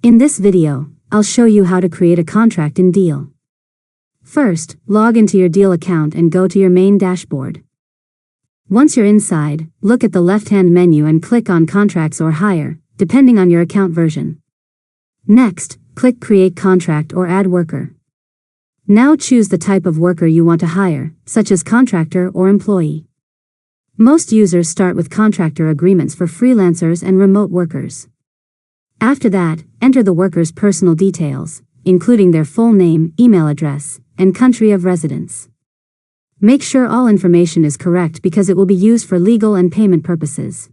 In this video, I'll show you how to create a contract in Deel. First, log into your Deel account and go to your main dashboard. Once you're inside, look at the left-hand menu and click on Contracts or Hire, depending on your account version. Next, click Create Contract or Add Worker. Now choose the type of worker you want to hire, such as contractor or employee. Most users start with contractor agreements for freelancers and remote workers. After that, enter the worker's personal details, including their full name, email address, and country of residence. Make sure all information is correct because it will be used for legal and payment purposes.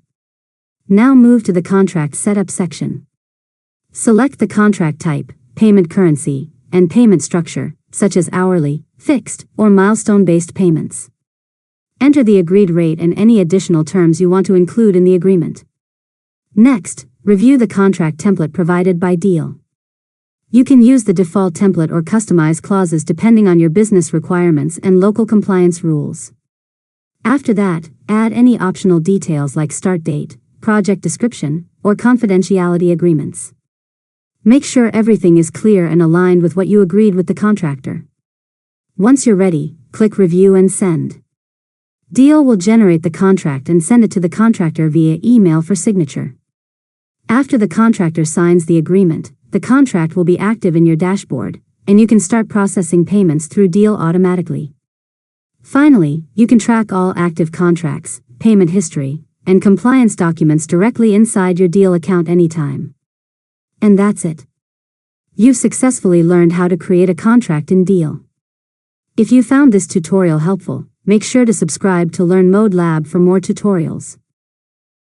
Now move to the Contract Setup section. Select the contract type, payment currency, and payment structure, such as hourly, fixed, or milestone-based payments. Enter the agreed rate and any additional terms you want to include in the agreement. Next, review the contract template provided by Deel. You can use the default template or customize clauses depending on your business requirements and local compliance rules. After that, add any optional details like start date, project description, or confidentiality agreements. Make sure everything is clear and aligned with what you agreed with the contractor. Once you're ready, click Review and Send. Deel will generate the contract and send it to the contractor via email for signature. After the contractor signs the agreement, the contract will be active in your dashboard, and you can start processing payments through Deel automatically. Finally, you can track all active contracts, payment history, and compliance documents directly inside your Deel account anytime. And that's it. You've successfully learned how to create a contract in Deel. If you found this tutorial helpful, make sure to subscribe to Learn Mode Lab for more tutorials.